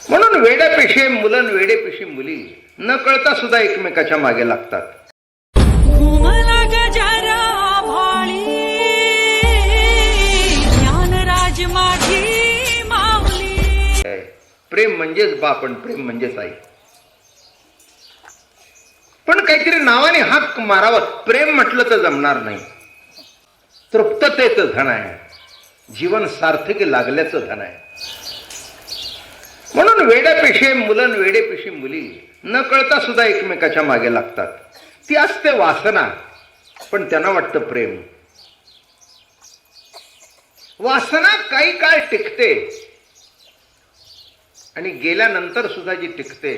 म्हणून वेड्यापेशी मुलं वेडेपेशी मुली न कळता सुद्धा एकमेकाच्या मागे लागतात. घुमला गजारा भाळी ज्ञानराज माझी माऊली. प्रेम म्हणजेच बाप आणि प्रेम म्हणजेच आई. पण काहीतरी नावाने हाक मारावं. प्रेम म्हटलं तर जमणार नाही. तृप्ततेचं धन आहे, जीवन सार्थकी लागल्याचं धन आहे. म्हणून वेड्यापेशी मुलं वेडेपेशी मुली न कळता सुद्धा एकमेकाच्या मागे लागतात. ती असते वासना, पण त्यांना वाटतं प्रेम. वासना काही काळ टिकते आणि गेल्यानंतर सुद्धा जी टिकते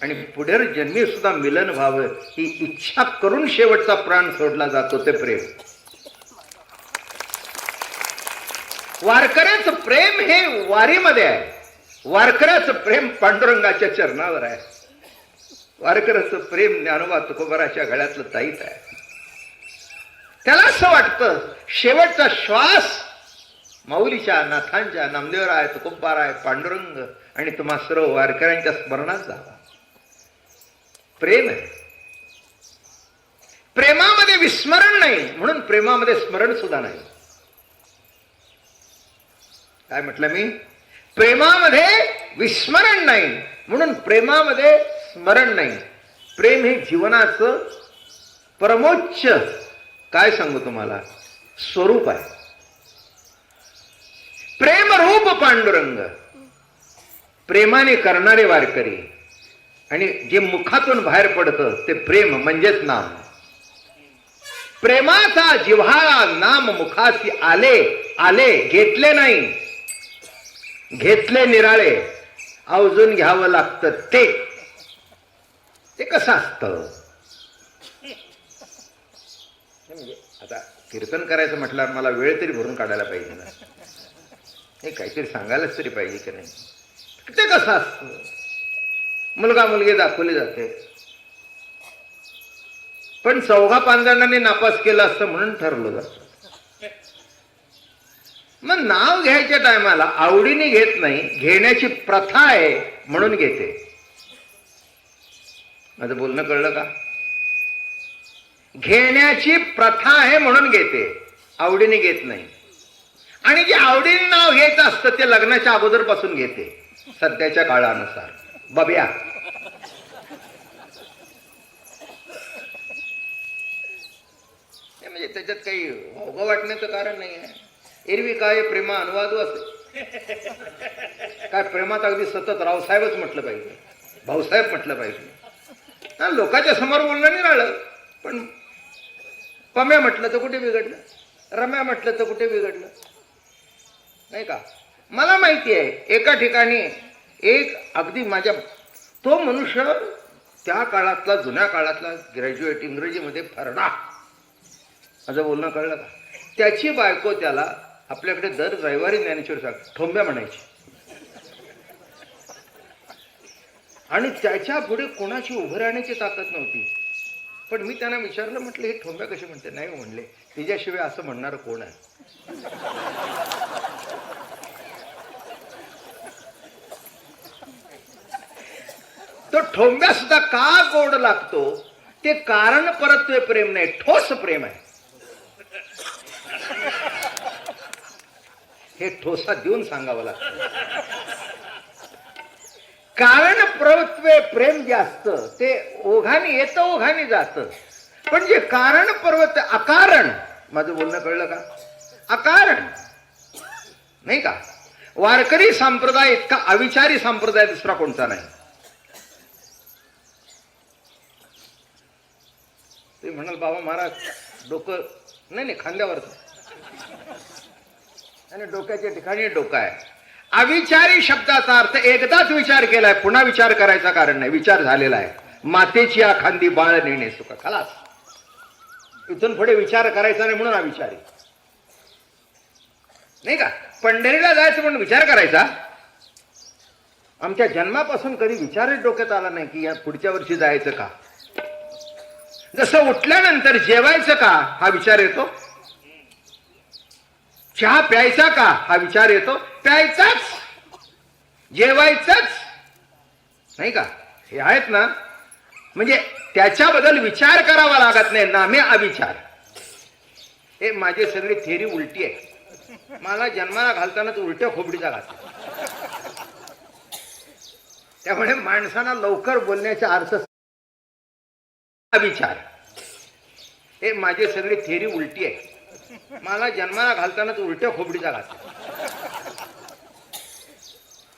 आणि पुढे जन्मी सुद्धा मिलन व्हावं ही इच्छा करून शेवटचा प्राण सोडला जातो ते प्रेम. वारकऱ्याचं प्रेम हे वारीमध्ये आहे. वारकऱ्याचं प्रेम पांडुरंगाच्या चरणावर आहे. वारकऱ्याचं प्रेम ज्ञानोबा तुकोबाराच्या गळ्यातलं ताईत आहे. त्याला असं वाटतं शेवटचा श्वास माऊलीच्या, नाथांच्या, नामदेवराय, तुकोबाराय, पांडुरंग आणि तुम्हा सर्व वारकऱ्यांच्या स्मरणात जावा. प्रेम आहे. प्रेमामध्ये विस्मरण नाही म्हणून प्रेमामध्ये स्मरण सुद्धा नाही. काय म्हटलं मी? प्रेमामध्ये विस्मरण नाही म्हणून प्रेमामध्ये स्मरण नाही. प्रेम हे जीवनाचं परमोच्च, काय सांगू तुम्हाला, स्वरूप आहे. प्रेमरूप पांडुरंग, प्रेमाने करणारे वारकरी आणि जे मुखातून बाहेर पडतं ते प्रेम म्हणजेच नाम. प्रेमाचा जिव्हाळा नाम मुखासी आले आले, घेतले नाही, घेतले निराळे, अवजून घ्यावं लागतं ते कसं असतं? म्हणजे आता कीर्तन करायचं म्हटल्यावर मला वेळ तरी भरून काढायला पाहिजे ना. हे काहीतरी सांगायलाच तरी पाहिजे की नाही. ते कसं असतं? मुलगा मुलगी दाखवली जाते, पण 4-5 जणांनी नापास केलं असतं म्हणून ठरवलं जातं. मग नाव घ्यायच्या टायमाला आवडीने घेत नाही, घेण्याची प्रथा आहे म्हणून घेते. माझं बोलणं कळलं का? घेण्याची प्रथा आहे म्हणून घेते, आवडीने घेत नाही. आणि जे आवडीने नाव घ्यायचं असतं ते लग्नाच्या अगोदर पासून घेते, सध्याच्या काळानुसार. बब्या म्हणजे त्याच्यात काही अवघड वाटण्याचं कारण नाही आहे. एरवी काय प्रेमा अनुवाद असे काय, प्रेमात अगदी सतत रावसाहेबच म्हटलं पाहिजे, भाऊसाहेब म्हटलं पाहिजे. लोकांच्या समोर बोलणं नाही राहिलं, पण पम्या म्हटलं तर कुठे बिघडलं, रम्या म्हटलं तर कुठे बिघडलं नाही का? मला माहिती आहे एका ठिकाणी एक अगदी माझ्या, तो मनुष्य त्या काळातला, जुन्या काळातला ग्रॅज्युएट, इंग्रजीमध्ये फरडा. माझं बोलणं कळलं का? त्याची बायको त्याला आपल्याकडे दर रविवारी ज्ञानेश्वर सांग ठोंब्या म्हणायची आणि त्याच्या पुढे कोणाची उभं राहण्याची ताकद नव्हती. पण मी त्यांना विचारलं, म्हटलं हे ठोंब्या कसे म्हणते? नाही म्हणले, तिच्याशिवाय असं म्हणणार कोण आहे? तो ठोंब्या सुद्धा का गोड लागतो ते कारण परत्वे प्रेम नाही, ठोस प्रेम आहे. हे ठोसा देऊन सांगावं लागतं. कारण परत्वे प्रेम जे असतं ते ओघाने येतं, ओघाने जातं. पण जे कारण पर्वत अकारण, माझं बोलणं कळलं का? अकारण नाही का? वारकरी संप्रदाय इतका अविचारी संप्रदाय दुसरा कोणता नाही. ते म्हणाल बाबा महाराज डोकं नाही खांद्यावरच आणि डोक्याच्या ठिकाणी डोकं आहे. अविचारी शब्दाचा अर्थ एकदाच विचार केलाय, पुन्हा विचार करायचा कारण नाही. विचार झालेला आहे. मातेची आखांदी बाळ नेणे सुख, खलास. इथून पुढे विचार करायचा नाही म्हणून अविचारी नाही का? पंढरीला जायचं म्हणून विचार करायचा. आमच्या जन्मापासून कधी विचारच डोक्यात आला नाही की या पुढच्या वर्षी जायचं का. जसं उठल्यानंतर जेवायचं का हा विचार येतो, चहा प्यायचा का हा विचार येतो, प्यायचाच, जेवायचंच नाही का? हे आहेत ना, म्हणजे त्याच्याबद्दल विचार करावा लागत नाही, नामे अविचार. हे माझी सगळी थेरी उलटी आहे. मला जन्माला घालतानाच उलट्या खोबडीचा घातला. त्यामुळे माणसांना लवकर बोलण्याचा अर्थ अविचार. हे माझी सगळी थेरी उलटी आहे. मला जन्माला घालतानाच उलट्या खोबडीचा घातला.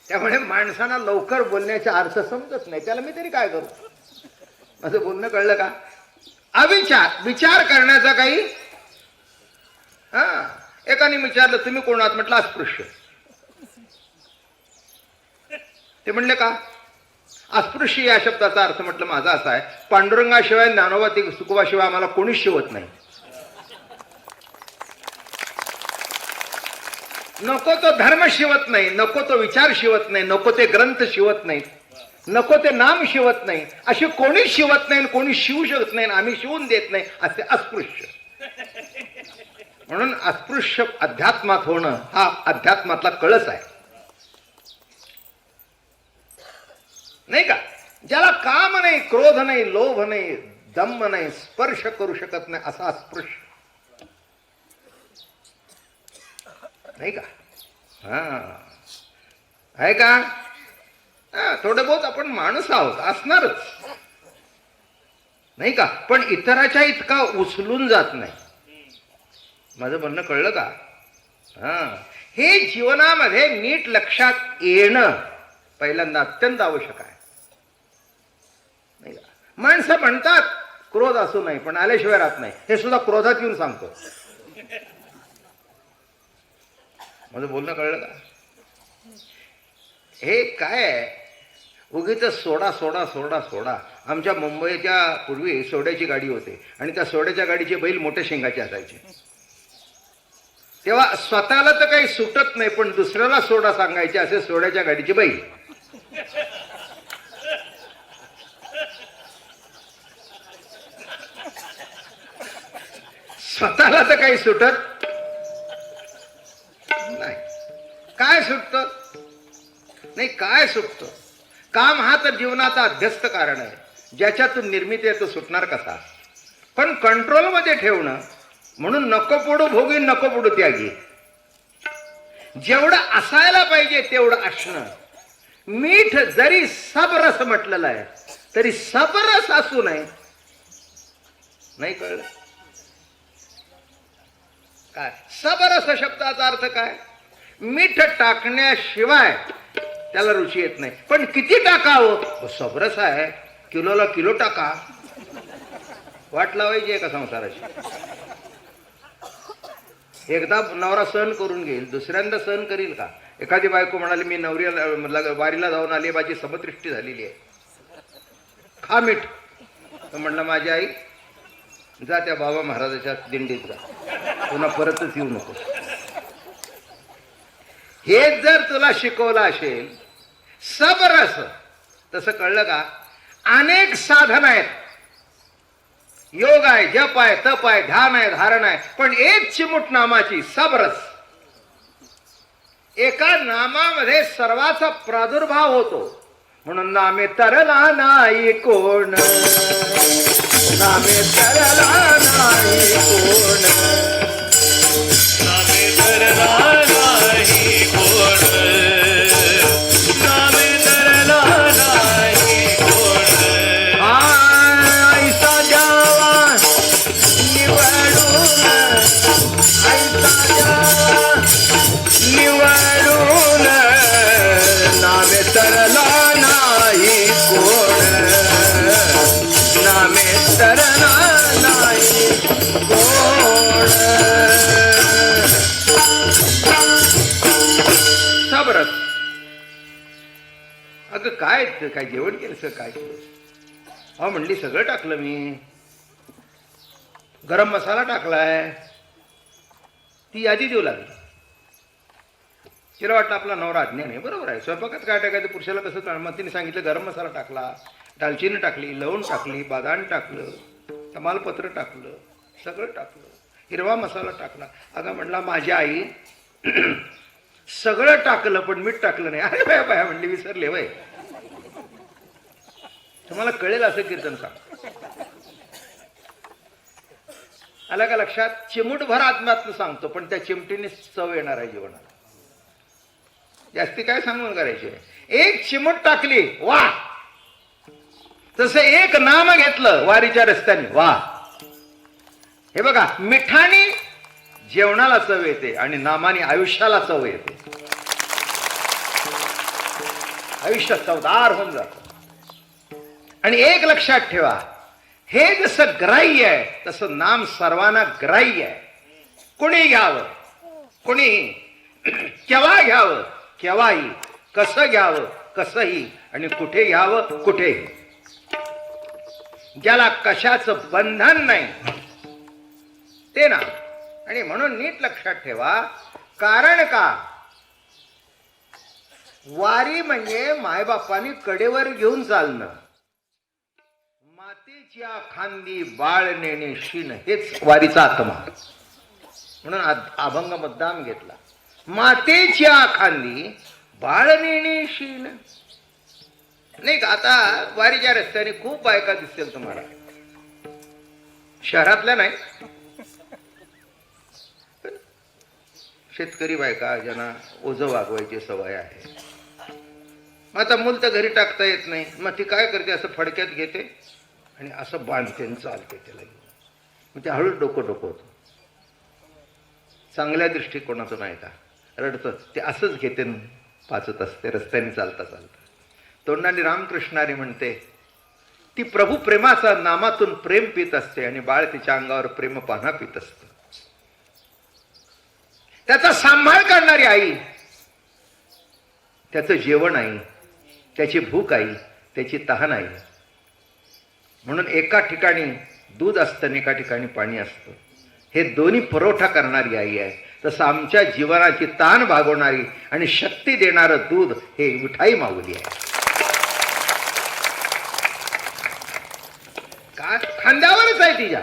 त्यामुळे माणसांना लवकर बोलण्याचा अर्थ समजत नाही. त्याला मी तरी काय करू? असं बोलणं कळलं का? अविचार, विचार करण्याचा काही. हा, एकाने विचारलं तुम्ही कोण आहात? म्हटलं अस्पृश्य. ते म्हणले का? अस्पृश्य या शब्दाचा अर्थ म्हटलं माझा असा आहे, पांडुरंगाशिवाय ज्ञानोबा तुकोबाशिवाय आम्हाला कोणीच शिवत नाही. नको तो धर्म शिवत नाही, नको तो विचार शिवत नाही, नको ते ग्रंथ शिवत नाहीत, नको ते नाम शिवत नाही, असे कोणीच शिवत नाही, कोणी शिवू शकत नाही, आम्ही शिवून देत नाही, असे अस्पृश्य. म्हणून अस्पृश्य अध्यात्मात होणं हा अध्यात्मातला कळस आहे, नाही का? ज्याला काम नाही, क्रोध नाही, लोभ नाही, दंभ नाही, स्पर्श करू शकत नाही, असा अस्पृश्य, नाही का? हा, आहे का? थोडं बहुत आपण माणूस आहोत, असणारच, नाही का? पण इतराच्या इतका उचलून जात नाही. माझं म्हणणं कळलं का? हा, हे जीवनामध्ये नीट लक्षात येणं पहिल्यांदा अत्यंत आवश्यक आहे, नाही का? माणसं म्हणतात क्रोध असू नाही, पण आल्याशिवाय राहत नाही. हे सुद्धा क्रोधात येऊन सांगतो. माझं बोलणं कळलं का? हे काय आहे? उगीच सोडा सोडा सोडा सोडा. आमच्या मुंबईच्या पूर्वी सोड्याची गाडी होती आणि त्या सोड्याच्या गाडीचे बैल मोठ्या शेंगाचे असायचे. तेव्हा स्वतःला तर काही सुटत नाही, पण दुसऱ्याला सोडा सांगायचे असे सोड्याच्या गाडीचे बैल. स्वतःला तर काही सुटत नाही. काय सुटत नाही? काय सुटत? काम हा तर जीवनाचा अध्यस्त कारण आहे, ज्याच्यातून निर्मिती आहे तो सुटणार कसा? पण कंट्रोलमध्ये ठेवणं, म्हणून नको पुढं भोगी नको पुढं त्यागी. जेवढं असायला पाहिजे तेवढं असणं. मीठ जरी सबरस म्हटलेलं आहे तरी सबरस असू नये. नाही कळलं काय? सबरस शब्दाचा अर्थ काय? मीठ टाकण्याशिवाय त्याला रुची येत नाही. पण किती टाकावं? सबरस आहे, किलोला किलो टाका. वाट लावायची आहे का संसाराची? एकदा नवरा सहन करून घेईल, दुसऱ्यांदा सहन करील का? एखादी बायको म्हणाली मी नवऱ्याला वारीला जाऊन आली, माझी समदृष्टी झालेली आहे, खा मीठ. तर म्हणलं माझी आई जा त्या बाबा महाराजाच्या दिंडीत जा, पुन्हा परतच येऊ नको. हे जर तुला शिकवलं असेल सबरस, तसं कळलं का? अनेक साधन आहेत, योग आहे, जप आहे, तप आहे, ध्यान आहे, धारण आहे, पण एक चिमुट नामाची सबरस. एका नामामध्ये सर्वाचा प्रादुर्भाव होतो. म्हणून नामे तरला नाही कोण, नामे तरला नाही कोण, नामे तरला नाही कोण, नामे तरला नाही कोण. ऐसा द्यावा निवडून, ऐसा द्यावा निवडून, नामे तरला नाही कोण, नामे तरला नाही कोण. सबरस. अगं काय काय जेवण केलं? काय केलं? अहो म्हणली सगळं टाकलं मी, गरम मसाला टाकलाय. ती यादी देऊ लागली. तिला वाटलं आपला नवरा अज्ञान आहे. बरोबर आहे, स्वयंपाकात काय टाकायचं पुरुषाला कसं? मग तिने सांगितलं गरम मसाला टाकला, दालचिनी टाकली, लवंग टाकली, बदाम टाकलं, तमालपत्र टाकलं, सगळं टाकलं, हिरवा मसाला टाकला. अगं म्हणला माझी आई सगळं टाकलं पण मीठ टाकलं नाही. अरे बाया बाया म्हणली विसरले वय. तुम्हाला कळेल असं कीर्तन सांग. आला का लक्षात? चिमूटभर आत्म्यातनं सांगतो, पण त्या चिमटीने चव येणार आहे जीवनाला. जास्ती काय सांगून करायचे? एक चिमूट टाकली वा, तसं एक नाम घेतलं वारीच्या रस्त्याने वा. हे बघा, मिठाने जेवणाला चव येते आणि नामाने आयुष्याला चव येते. आयुष्य चवदार होऊन जात. आणि एक लक्षात ठेवा, हे जसं ग्राह्य आहे तसं नाम सर्वांना ग्राह्य आहे. कोणी घ्यावं, कोणीही, केव्हा घ्यावं, केव्हाही, कसं घ्यावं, कसंही, आणि कुठे घ्यावं, कुठेही. ज्याला कशाचं बंधन नाही ते ना. आणि म्हणून नीट लक्षात ठेवा, कारण का वारी म्हणजे मायबापांनी कडेवर घेऊन चालणं. मातेच्या खांदी बाळ नेणे शीन, हेच वारीचा आत्मा. म्हणून अभंग मुद्दाम घेतला. मातेच्या खांदी बाळ नेणे शीन. नाही का? आता वारीच्या रस्त्याने खूप बायका दिसतील तुम्हाला, शहरातल्या नाही, शेतकरी बायका ज्यांना ओझं वागवायची सवय आहे. मग आता मूल तर घरी टाकता येत नाही, मग ती काय करते, असं फडक्यात घेते आणि असं बांधते आणि चालते त्याला घेऊन. मग ते हळूच डोकं डोकवतो. चांगल्या दृष्टिकोनातून आहे का? रडतं ते, असंच घेते, पाचत असते रस्त्याने चालता चालता. तोंडाने रामकृष्णारी म्हणते, ती प्रभू प्रेमाचा नामातून प्रेम पित असते आणि बाळ तिच्या अंगावर प्रेम पाना पित असतं. त्याचा सांभाळ करणारी आई, त्याचं जेवण आई, त्याची भूक आई, त्याची तहान आई. म्हणून एका ठिकाणी दूध असतं आणि एका ठिकाणी पाणी असतं. हे दोन्ही पुरवठा करणारी आई आहे. तसं आमच्या जीवनाची ताण भागवणारी आणि शक्ती देणारं दूध हे विठाई माऊली आहे. काय खांद्यावरच आहे तिच्या.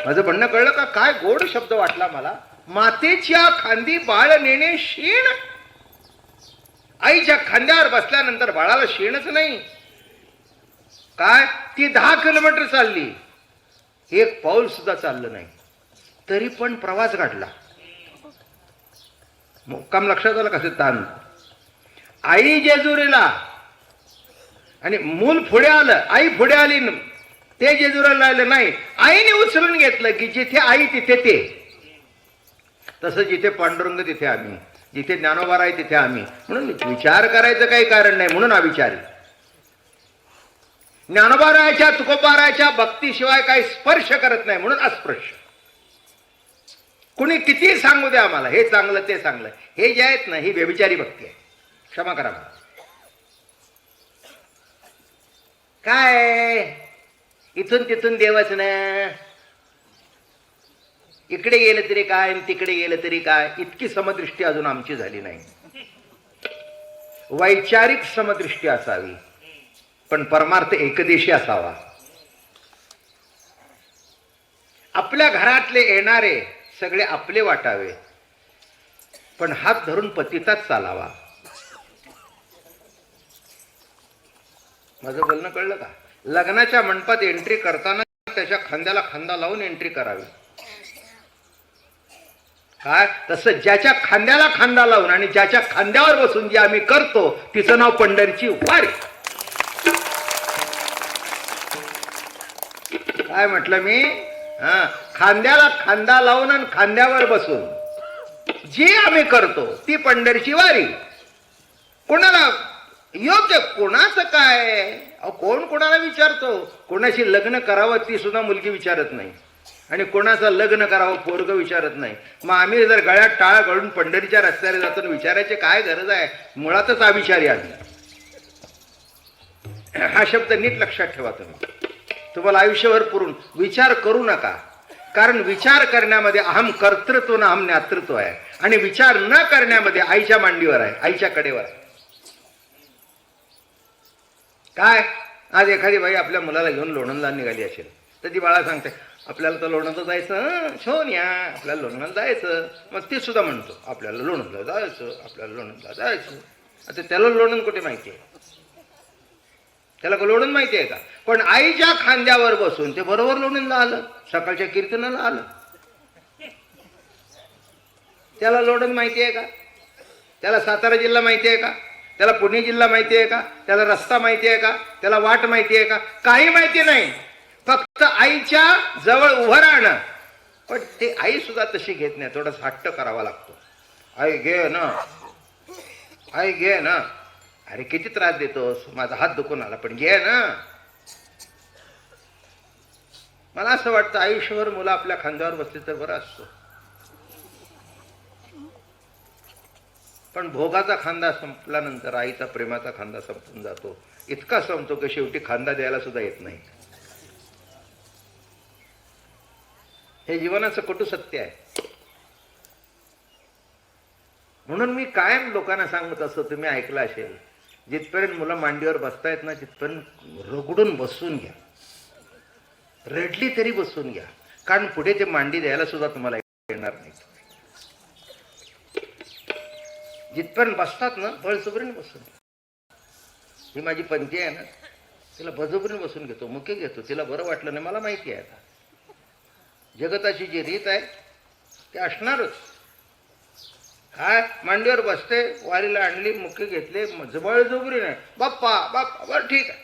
माझं म्हणणं कळलं का? काय गोड शब्द वाटला मला. मातेच्या खांदी बाळ नेणे शीण. आईच्या खांद्यावर बसल्यानंतर बाळाला शीणच नाही. काय? ती 10 किलोमीटर चालली, एक पाऊल सुद्धा चाललं नाही, तरी पण प्रवास घडला. मुक्काम लक्षात आलं कसं? ताण. आई जेजुरीला आणि मूल पुढे आलं, आई पुढे आली, ते जेजुरीला आलं नाही. आईने उचलून घेतलं की जिथे आई तिथे ते. तसं जिथे पांडुरंग तिथे आम्ही, जिथे ज्ञानोबा आहे तिथे आम्ही. म्हणून विचार करायचं काही कारण नाही, म्हणून अविचारी. ज्ञानोबारायाच्या तुकोबारायाच्या भक्तीशिवाय काही स्पर्श करत नाही, म्हणून अस्पृश्य. कुणी किती सांगू द्या आम्हाला, हे चांगलं ते चांगलं, हे जे आहेत ना, ही व्यभिचारी भक्ती आहे. क्षमा करा मला. काय इथून तिथून देवाच ना, इकडे गेलं तरी काय तिकडे गेलं तरी काय, इतकी समदृष्टी अजून आमची झाली नाही. वैचारिक समदृष्टी असावी, पण परमार्थ एकदेशी असावा. आपल्या घरातले येणारे सगळे आपले वाटावे, पण हात धरून पतिताच चालावा. माझं बोलणं कळलं का? लग्नाच्या मंडपात एंट्री करताना त्याच्या खांद्याला खांदा लावून एंट्री करावी. काय? तसं ज्याच्या खांद्याला खांदा लावून आणि ज्याच्या खांद्यावर बसून जे आम्ही करतो तिचं नाव पंढरीची वारी. काय म्हटलं मी? खांद्याला खांदा लावून आणि खांद्यावर बसून जी आम्ही करतो ती पंढरीची वारी. कोणाला योग्य, कोणाचं काय? कोण कोणाला विचारतो? कोणाशी लग्न करावं ती सुद्धा मुलगी विचारत नाही, आणि कोणाचं लग्न करावं पोरग विचारत नाही. मग आम्ही जर गळ्यात टाळ घालून पंढरीच्या रस्त्याने जातो, विचारायची काय गरज आहे? मुळातच अविचारी आम्ही. हा शब्द नीट लक्षात ठेवा तुम्ही. तुम्हाला आयुष्यभर पुरून विचार करू नका, कारण विचार करण्यामध्ये अहम कर्तृत्व ना अहम ज्ञातृत्व आहे, आणि विचार न करण्यामध्ये आईच्या मांडीवर आहे, आईच्या कडेवर आहे. काय? आज एखादी बाई आपल्या मुलाला घेऊन लोणंदला निघाली असेल तर ती बाळा सांगते, आपल्याला तर लोणंदला जायचं, छान या, आपल्याला लोणंदला जायचं. मग ती सुद्धा म्हणतो, आपल्याला लोणंदला जायचं, आपल्याला लोणंदला जायचं. आता त्याला लोणंद कुठे माहिती आहे? त्याला लोणंद माहिती आहे का? पण आईच्या खांद्यावर बसून ते बरोबर लोणंदला आलं, सकाळच्या कीर्तनाला आलं. त्याला लोणंद माहिती आहे का? त्याला सातारा जिल्हा माहिती आहे का? त्याला पुणे जिल्हा माहिती आहे का? त्याला रस्ता माहिती आहे का? त्याला वाट माहिती आहे का? काही माहिती नाही. फक्त आईच्या जवळ उभं राहणं. पण ते आई सुद्धा तशी घेत नाही, थोडासा हट्ट करावा लागतो. आई घे ना, आई घे ना. अरे किती त्रास देतोस, माझा हात दुखून आला, पण घे ना. मला असं वाटतं आयुष्यभर मुलं आपल्या खांद्यावर बसली तर बरं असतो. पण भोगाचा खांदा संपल्यानंतर आईचा प्रेमाचा खांदा संपून जातो. इतका संपतो की शेवटी खांदा द्यायला सुद्धा येत नाही. हे जीवनाचं कटू सत्य आहे. म्हणून मी कायम लोकांना सांगत असतो, तुम्ही ऐकलं असेल, जिथपर्यंत मुलं मांडीवर बसतायत ना तिथपर्यंत रगडून बसून घ्या, रडली तरी बसून घ्या, कारण पुढे ते मांडी द्यायला सुद्धा तुम्हाला येणार नाही. जिथपर्यंत बसतात ना बळजबरीने बसून. ही माझी पंथी आहे ना, तिला बळजबरीने बसून घेतो, मुके घेतो. तिला बरं वाटलं नाही, मला माहिती आहे आता जगताची जी रीत आहे ते असणारच. काय मांडीवर बसते, वारीला आणली, मुके घेतले, बळजबरी नाही, बाप्पा बाप्पा, बरं ठीक आहे,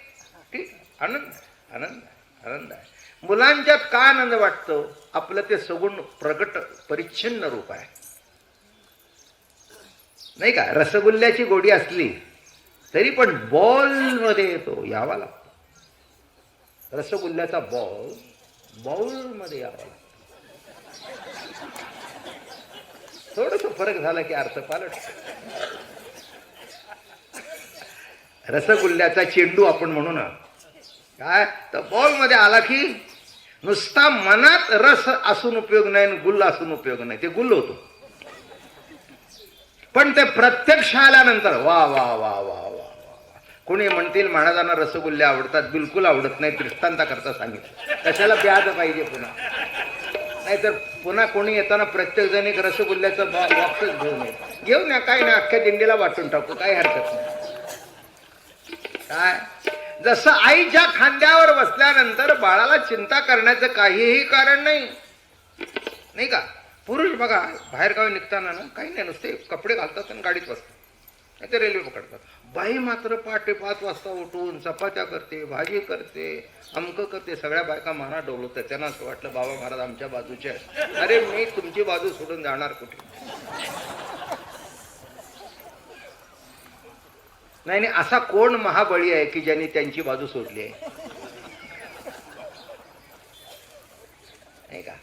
ठीक आहे, आनंद आनंद आनंद आहे. मुलांच्यात का आनंद वाटतो? आपलं ते सगुण प्रगट परिच्छिन्न रूप आहे, नाही का? रसगुल्ल्याची गोडी असली तरी पण बॉल मध्ये येतो, यावा लागतो. रसगुल्ल्याचा बॉल बाउल मध्ये यावा लागतो. थोडस फरक झाला की अर्थ पालट. रसगुल्ल्याचा चेंडू आपण म्हणू ना, काय तर बॉल मध्ये आला की नुसता मनात रस असून उपयोग नाही आणि गुल असून उपयोग नाही, ते गुल होतो. पण ते प्रत्यक्ष आल्यानंतर वा वा वा वा वा वा. कोणी म्हणतील महाराजांना रसगुल्ले आवडतात, बिलकुल आवडत नाही, दृष्टांता करता सांगितलं. कशाला प्याज पाहिजे पुन्हा? नाहीतर पुन्हा कोणी येताना प्रत्येक जण एक रसगुल्ल्याचं बॉक्सच घेऊन या, काय नाही, अख्ख्या दिंडीला वाटून टाकू, काही हरकत नाही. काय जसं आईच्या खांद्यावर बसल्यानंतर बाळाला चिंता करण्याचं काहीही कारण नाही, नाही का? पुरुष बघा बाहेर गावी निघताना ना काही नाही, नुसते कपडे घालतात आणि गाडीत बसतात, नाही ते रेल्वे पकडतात. बाई मात्र पहाटे 5 वाजता उठून चपात्या करते, भाजी करते, अमकं करते. सगळ्या बायका माना डोलवतात. त्यांना असं वाटलं बाबा महाराज आमच्या बाजूचे आहेत. अरे मी तुमची बाजू सोडून जाणार कुठे? नाही नाही, असा कोण महाबळी आहे की ज्यांनी त्यांची बाजू सोडली आहे? नाही का?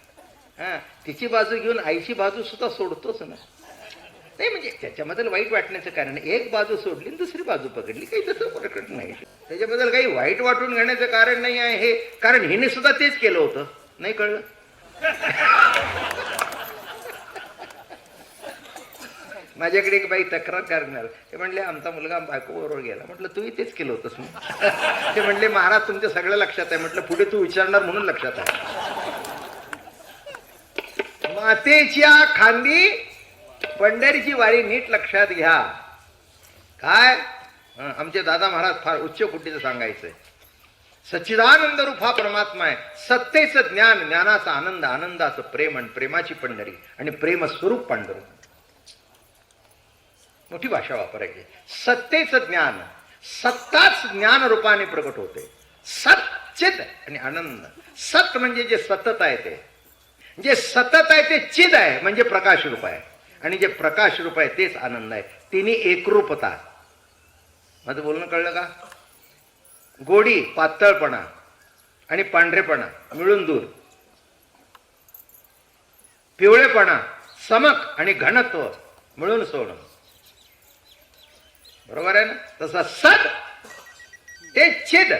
हा, तिची बाजू घेऊन आईची बाजू सुद्धा सोडतोच ना. नाही म्हणजे त्याच्याबद्दल वाईट वाटण्याचं कारण, एक बाजू सोडली दुसरी बाजू पकडली, काही तसं प्रकट नाही. त्याच्याबद्दल काही वाईट वाटून घेण्याचं कारण नाही आहे हे, कारण हिने सुद्धा तेच केलं होतं. नाही कळलं? माझ्याकडे एक बाई तक्रार करणार, ते म्हणले आमचा मुलगा बायको बरोबर गेला. म्हटलं तूही तेच केलं होतंस ना? ते म्हणले महाराज तुमच्या सगळं लक्षात आहे. म्हटलं पुढे तू विचारणार म्हणून लक्षात आहे. मातेच्या खांदी पंढरीची वारी नीट लक्षात घ्या. काय आमचे दादा महाराज फार उच्च कोटीचं सांगायचंय. सच्चिदानंद रूप हा परमात्मा आहे. सत्तेचं ज्ञान, ज्ञानाचा आनंद, आनंदाचं प्रेम आणि प्रेमाची पंढरी आणि प्रेम स्वरूप पांडुरंग. मोठी भाषा वापरायची. सत्तेचं ज्ञान, सत्ताच ज्ञान रूपाने प्रकट होते. सच्चित आणि आनंद. सत म्हणजे जे सतत आहे ते, जे सतत आहे ते चिद आहे म्हणजे प्रकाश रूप आहे, आणि जे प्रकाश रूप आहे तेच आनंद आहे. तिन्ही एकरूपता. माझं बोलणं कळलं का? गोडी, पातळपणा आणि पांढरेपणा मिळून दूर, पिवळेपणा, समक आणि घनत्व मिळून सोडणं. बरोबर आहे ना? तसा सद तेच चिद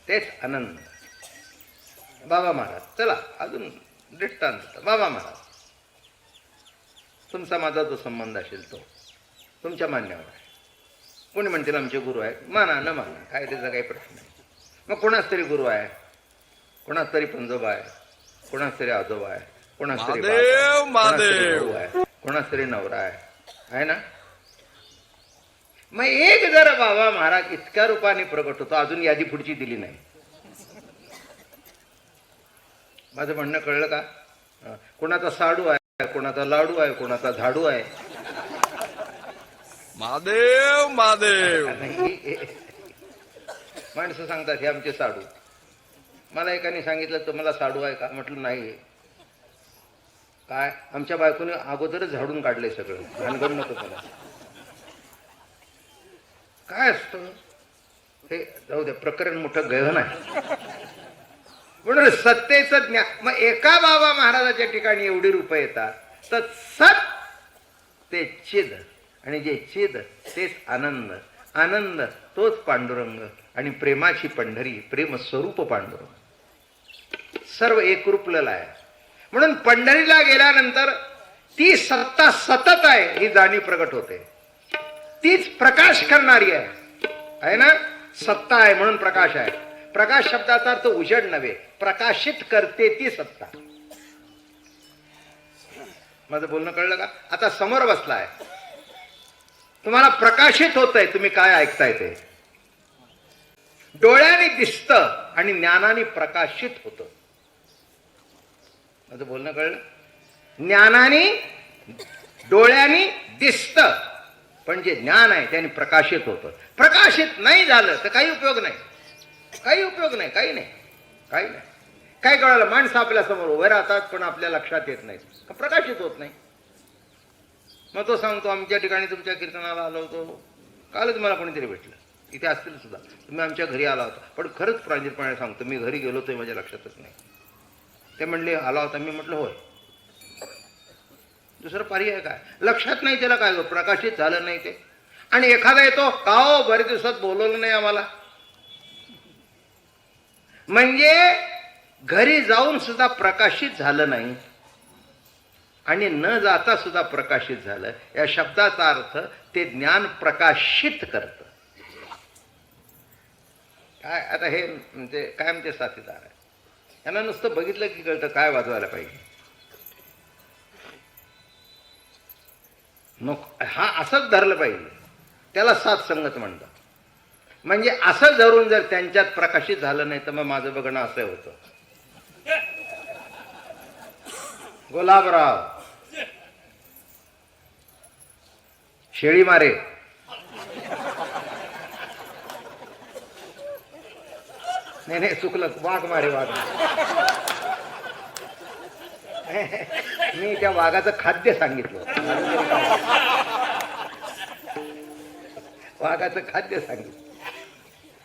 तेच आनंद. बाबा महाराज, चला अजून दृष्टांत. बाबा महाराज, तुमचा माझा जो संबंध असेल तो तुमच्या मान्यावर आहे. कोणी म्हणतील आमचे गुरु आहे, माना न माना, काय त्याचा काही प्रश्न नाही. मग कोणाच तरी गुरु आहे, कोणाच तरी पंजोबा आहे, कोणाच तरी आजोबा आहे, कोणाच तरी भाऊ आहे, कोणाच तरी नवरा आहे ना? मग एक जर बाबा महाराज इतक्या रूपाने प्रगट होतो, अजून यादी पुढची दिली नाही. माझं म्हणणं कळलं का? कोणाचा साडू आहे, कोणाचा लाडू आहे, कोणाचा झाडू आहे. महादेव महादेव. माणसं सांगतात हे आमचे साडू. मला एकाने सांगितलं तुम्हाला साडू आहे का? म्हटलं नाही. काय? आमच्या बायकोने अगोदरच झाडून काढले सगळं, भानगड नको मला. काय असतं हे? जाऊ दे, प्रकरण मोठं गहन आहे. म्हणून सत्तेचं ज्ञान. मग एका बाबा महाराजाच्या ठिकाणी एवढी रूपं येतात, तर सत ते चिद, आणि जे चिद तेच आनंद, आनंद तोच पांडुरंग, आणि प्रेमाची पंढरी, प्रेम स्वरूप पांडुरंग, सर्व एकरूपलेलं आहे. म्हणून पंढरीला गेल्यानंतर ती सत्ता सतत आहे ही जाणीव प्रगट होते. तीच प्रकाश करणारी आहे ना. सत्ता आहे म्हणून प्रकाश आहे. प्रकाश शब्दाचा अर्थ उजेड नव्हे, प्रकाशित करते ती सत्ता. माझं बोलणं कळलं का? आता समोर बसलाय, तुम्हाला प्रकाशित होतंय, तुम्ही काय ऐकताय ते. डोळ्याने दिसतं आणि ज्ञानाने प्रकाशित होतं. माझं बोलणं कळलं? ज्ञानाने, डोळ्याने दिसतं, पण जे ज्ञान आहे त्याने प्रकाशित होतं. प्रकाशित नाही झालं तर काही उपयोग नाही, काही उपयोग नाही, काही नाही, काही नाही. काय कळालं? माणसं आपल्या समोर उभे राहतात पण आपल्या लक्षात येत नाही, प्रकाशित होत नाही. मग तो सांगतो आमच्या ठिकाणी तुमच्या कीर्तनाला आलो होतो, कालच मला कोणीतरी भेटलं, इथे असतील सुद्धा, तुम्ही आमच्या घरी आला होता. पण खरंच प्रांजळपणे सांगतो, मी घरी गेलो होतो माझ्या लक्षातच नाही. ते म्हणले आला होता. मी म्हटलं होय. दुसरं पर्याय काय? लक्षात नाही त्याला काय, प्रकाशित झालं नाही ते. आणि एखादा येतो का हो बरेच दिवसात बोलवलं नाही आम्हाला, म्हणजे घरी जाऊन सुद्धा प्रकाशित झालं नाही आणि न जाता सुद्धा प्रकाशित झालं. या शब्दाचा अर्थ ते ज्ञान प्रकाशित करतं. काय आता हे म्हणजे काय म्हणते साथीदार आहे, यांना नुसतं बघितलं की कळतं काय वाजवायला पाहिजे. नको, हा असंच धरलं पाहिजे, त्याला साथ संगत म्हणतात. म्हणजे असं धरून जर त्यांच्यात प्रकाशित झालं नाही तर मग माझं बघणं असं होतं. गुलाबराव शेळी मारे, नाही नाही चुकलं, वाघ मारे, वाघ. मी त्या वाघाचं खाद्य सांगितलं, वाघाचं खाद्य सांगितलं.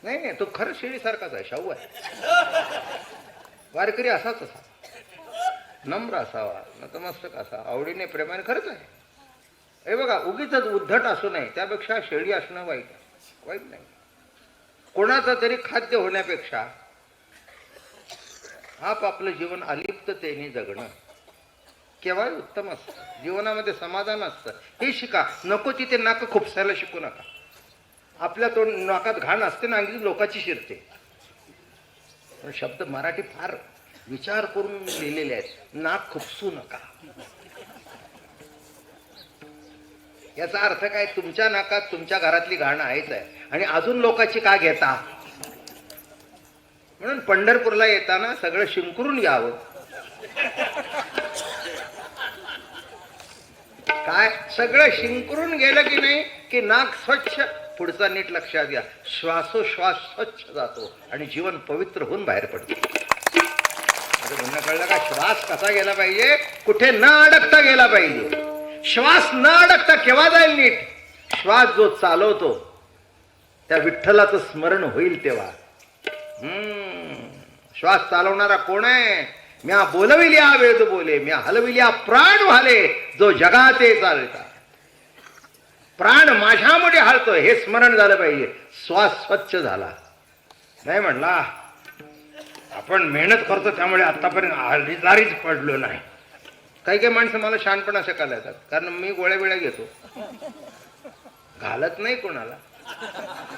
नाही नाही, तो खरं शेळीसारखाच आहे, शाहू आहे. वारकरी असाच असा, नम्र असावा, नतमस्तक असा, आवडीने प्रेमाने, खरंच आहे. हे बघा, उगीच उद्धट असू नये, त्यापेक्षा शेळी असणं वाईट आहे, वाईट नाही. कोणाचं तरी खाद्य होण्यापेक्षा आपलं जीवन अलिप्ततेने जगणं केव्हाही उत्तम असतं. जीवनामध्ये समाधान असतं, हे शिका. नको तिथे नाक खुपसायला शिकू नका. आपल्या तोंड नाकात घाण असते ना, अंगी लोकांची शिरते. पण शब्द मराठी फार विचार करून लिहिलेले आहेत. नाक खुपसू नका, याचा अर्थ काय? तुमच्या नाकात तुमच्या घरातली घाण आहेच आहे आणि अजून लोकांची का घेता? म्हणून पंढरपूरला येताना सगळं शिंकरून यावं. काय सगळं शिंकरून गेलं की नाही की नाक स्वच्छ, पुढचा नीट लक्षात घ्या, श्वासोश्वास स्वच्छ जातो आणि जीवन पवित्र होऊन बाहेर पडते. म्हणणं कळलं का? श्वास कसा गेला पाहिजे, कुठे न अडकता गेला पाहिजे. श्वास न अडकता केव्हा जाईल नीट? श्वास जो चालवतो त्या विठ्ठलाचं स्मरण होईल तेव्हा. श्वास चालवणारा कोण आहे? म्या बोलविल्या वेद बोले, म्या हलविल्या प्राण व्हाले, जो जगाते चालता. प्राण माझ्यामध्ये हलतोय हे स्मरण झालं पाहिजे. श्वास स्वच्छ झाला नाही म्हणला, आपण मेहनत करतो त्यामुळे आतापर्यंत हल्लीदारीच पडलो नाही. काही काही माणसं मला शहाणपणा शिकायला येतात, कारण मी गोळ्या बिळ्या घेतो, घालत नाही कोणाला.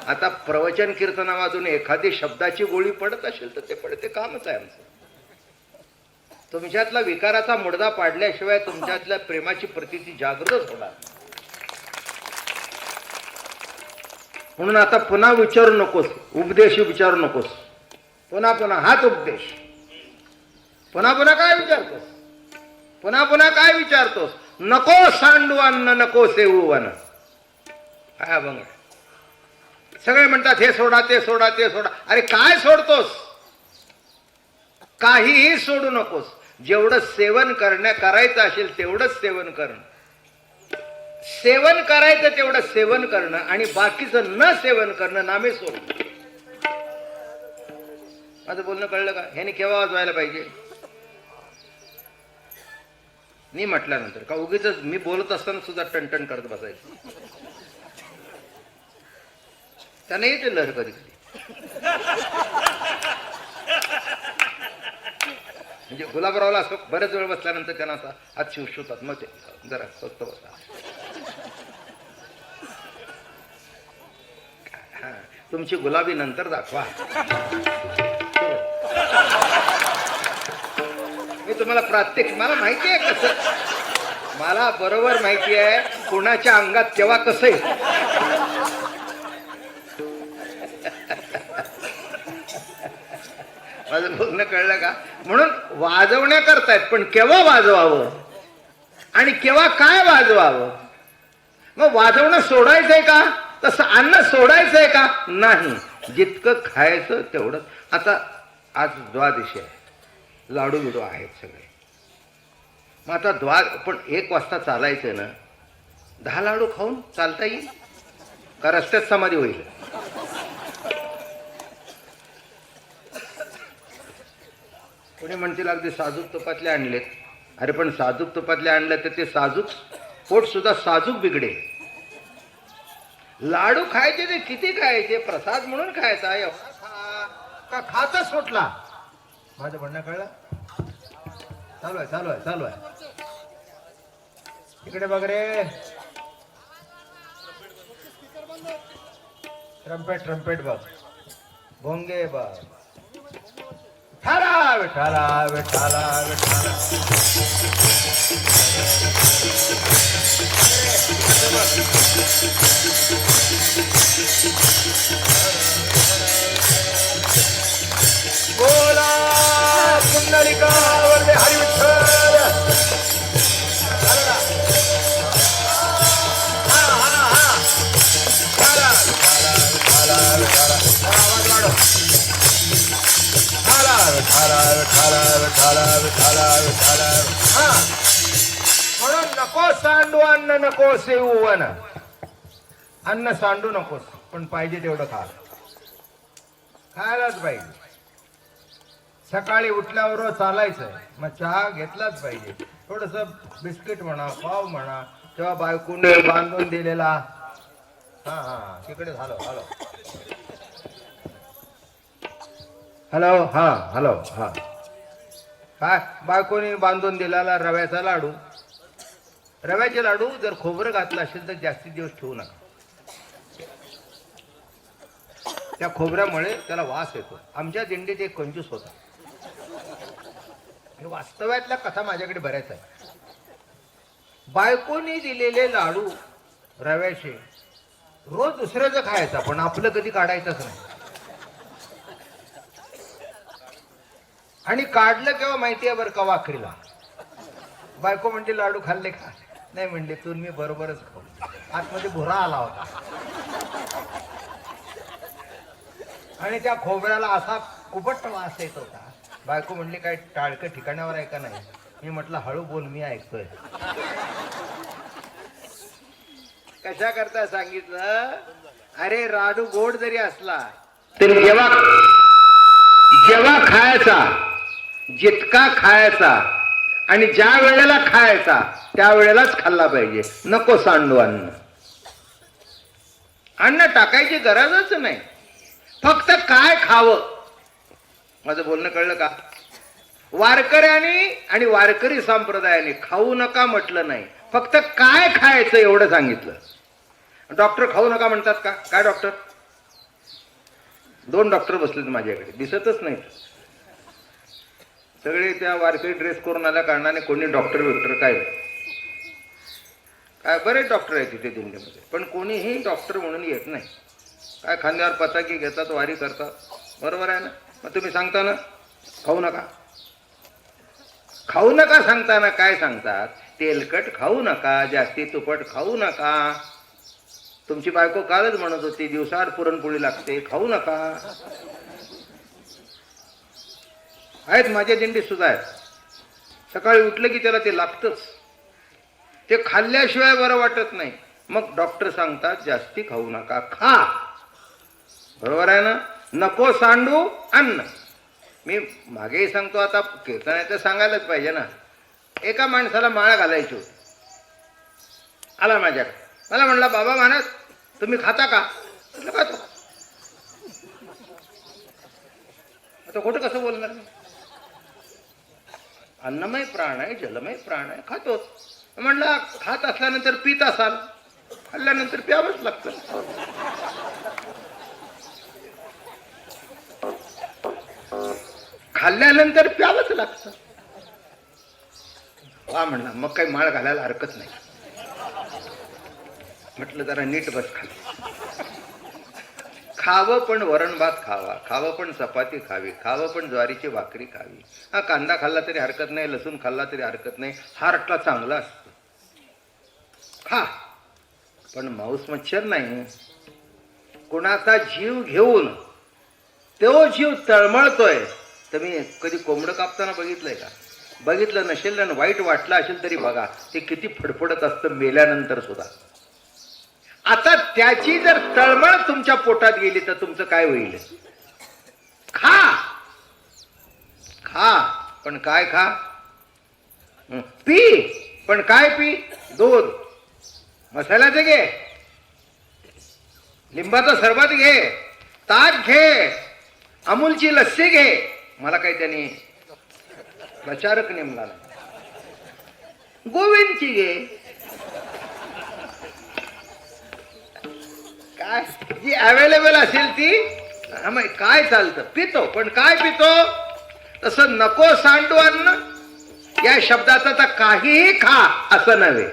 आता प्रवचन कीर्तनामधून एखादी शब्दाची गोळी पडत असेल तर ते पडते, कामच आहे आमचं. तुमच्यातला विकाराचा मुडदा पाडल्याशिवाय तुमच्यातल्या प्रेमाची प्रतीती जागृतच होणार. म्हणून आता पुन्हा विचारू नकोस, उपदेश विचारू नकोस. पुन्हा पुन्हा हाच उपदेश. पुन्हा पुन्हा काय विचारतोस? पुन्हा पुन्हा काय विचारतोस? नको सांडू अन्न, नको सेवू वन. काय बघ, सगळे म्हणतात हे सोडा, ते सोडा, ते सोडा. अरे काय सोडतोस? काहीही सोडू नकोस. जेवढं सेवन करायचं असेल तेवढंच सेवन करणं. सेवन करायचं तेवढं सेवन करणं आणि बाकीचं न सेवन करणं नामे सोडणं. माझं बोलणं कळलं का? ह्याने केव्हा वाजवायला पाहिजे? मी म्हटल्यानंतर का उगीच मी बोलत असताना सुद्धा टणटण करत बसायचं. त्याने येते लहर कधी कधी. म्हणजे गुलाबरावला असं बऱ्याच वेळ बसल्यानंतर त्यांना असा हात शिवतात. मग ते जरा स्वस्त बसा. तुमची गुलाबी नंतर दाखवा. मी तुम्हाला प्रात्यक्षिक, मला माहिती आहे कसं, मला बरोबर माहिती आहे कोणाच्या अंगात केव्हा कसं आहे. माझं बोलणं कळलं का? म्हणून वाजवण्या करतायत, पण केव्हा वाजवावं आणि केव्हा काय वाजवावं? मग वाजवणं सोडायचंय का? तसं अन्न सोडायचंय का? नाही. जितकं खायचं तेवढं. आता आज द्वादशी आहे, लाडू बिडू आहेत सगळे. मग आता पण 1 वाजता चालायचं ना. 10 लाडू खाऊन चालता येईल का? रस्त्यात समाधी होईल. कोणी म्हणतील अगदी साजूक तुपातले आणलेत. अरे पण साजूक तुपातले आणले तर ते साजूक पोट सुद्धा साजूक बिघडे. लाडू खायचे ते किती खायचे? प्रसाद म्हणून खायचा. एवढा का खातच सुटला? माझं म्हणणं कळलं? चालू आहे, चालू आहे, चालू आहे. इकडे बघ रे. ट्रम्पेट ट्रम्पेट बघ. भोंगे बघ. विठाला विठाला विठाला विठाला. बोला पुंडलिका वरदे हरी विठ्ठल. म्हणून नको सांडू अन्न, नको सेवू वन. अन्न सांडू नकोस, पण पाहिजे तेवढं खा. खायलाच पाहिजे. सकाळी उठल्यावर चालायचंय, मग चहा घेतलाच पाहिजे. थोडस बिस्किट म्हणा, पाव म्हणा, तेव्हा बायकोने बांधून दिलेला. हा हा तिकडे झालो. Hello hello. हा हॅलो. हा काय? बायकोने बांधून दिलेला रव्याचा लाडू. रव्याचे लाडू जर खोबरं घातलं असेल तर जास्तीत दिवस ठेवू नका. त्या खोबऱ्यामुळे त्याला वास येतो. आमच्या दिंडीत एक कंजूस होता. हे वास्तव्यातल्या कथा माझ्याकडे बऱ्याच आहे. बायकोने दिलेले लाडू रव्याचे रोज दुसऱ्याचं खायचा, पण आपलं कधी काढायचंच नाही. आणि काढलं केव्हा माहिती आहे बरं का? वाखरीला. बायको म्हणते लाडू खाल्ले का? नाही म्हणले, तुम्ही बरोबरच खाऊ. आतमध्ये भुरा आला होता आणि त्या खोबऱ्याला असा कुबट वास येत होता. बायको म्हणली काय टाळकं ठिकाणावर आहे का नाही? मी म्हटलं हळू बोल, मी ऐकतोय. कशा करता सांगितलं? अरे लाडू गोड जरी असला तरी जेव्हा खायचा, जितका खायचा आणि ज्या वेळेला खायचा त्या वेळेलाच खाल्ला पाहिजे. नको सांडू अन्न. अन्न टाकायची गरजच नाही. फक्त काय खावं. माझं बोलणं कळलं का? वारकऱ्याने आणि वारकरी संप्रदायाने खाऊ नका म्हटलं नाही, फक्त काय खायचं एवढं सांगितलं. डॉक्टर खाऊ नका म्हणतात का? काय डॉक्टर? 2 डॉक्टर बसलेत माझ्याकडे, दिसतच नाही. सगळे त्या वारकरी ड्रेस करून आल्या कारणाने कोणी डॉक्टर काय काय बरेच डॉक्टर आहेत तिथे दिंडीमध्ये, पण कोणीही डॉक्टर म्हणून येत नाही. काय खांद्यावर पताकी घेतात, वारी करतात, बरोबर आहे ना? मग तुम्ही सांगता ना खाऊ नका, खाऊ नका सांगताना काय सांगतात? तेलकट खाऊ नका, जास्ती तुपट खाऊ नका. तुमची बायको कालच म्हणत होती दिवसाआड पुरणपोळी लागते, खाऊ नका. आहेत माझ्या दिंडीत सुद्धा आहेत, सकाळी उठलं की त्याला ते लागतंच, ते खाल्ल्याशिवाय बरं वाटत नाही. मग डॉक्टर सांगतात जास्ती खाऊ नका, खा, बरोबर आहे ना? नको सांडू अन्न. मी मागेही सांगतो, आता कीर्तन आहे तर सांगायलाच पाहिजे ना. एका माणसाला माळ घालायची होती, आला माझ्याकडे, मला म्हणला बाबा महाराज तुम्ही खाता का? म्हटलं खातो. आता खोटं कसं बोलणार मी? अन्नमय प्राण आहे, जलमय प्राण आहे, खातोच. म्हणला खात असल्यानंतर पित असाल, खाल्ल्यानंतर प्यावंच लागतं. खाल्ल्यानंतर प्यावंच लागतं. वा म्हणला, मग काही माळ घालायला हरकत नाही. म्हटलं जरा नीट बस खाली. खावं पण वरण भात खावा, खावं पण चपाती खावी, खावं पण ज्वारीची भाकरी खावी. हा कांदा खाल्ला तरी हरकत नाही, लसूण खाल्ला तरी हरकत नाही, हार्टला चांगला असतं. खा, पण मांस मच्छर नाही. कुणाचा जीव घेऊन तो जीव तळमळतोय. तुम्ही कधी कोंबडं कापताना बघितलंय का? बघितलं नसेल आणि वाईट वाटलं असेल तरी बघा, ते किती फडफडत असतं मेल्यानंतर सुद्धा. आता त्याची जर तळमळ तुमच्या पोटात गेली तर तुमचं काय होईल? खा, खा, पण काय खा? पी, पण काय पी? दूध, मसाल्याचं घे, लिंबाचं सरबत घे, ताक घे, अमूलची लस्सी घे. मला काही त्यांनी प्रचारक नेमला नाही. गोविंदची घे, काय जी अवेलेबल असेल ती. काय चालतं पितो, पण काय पितो? तसं नको सांडू अन्न या शब्दाचा तर काहीही खा असं नव्हे.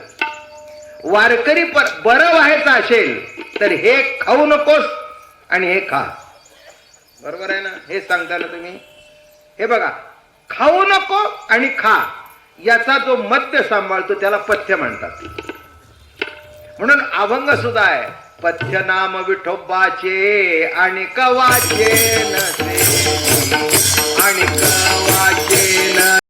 वारकरी बरं व्हायचं असेल तर हे खाऊ नकोस आणि हे खा, बरोबर आहे ना? हे सांगता ना तुम्ही. हे बघा, खाऊ नको आणि खा याचा जो मध्य सांभाळतो त्याला पथ्य म्हणतात. म्हणून अभंग सुद्धा आहे, पथ्य नाम विठोबाचे आणि कवाचे नसे, आणि कवाचे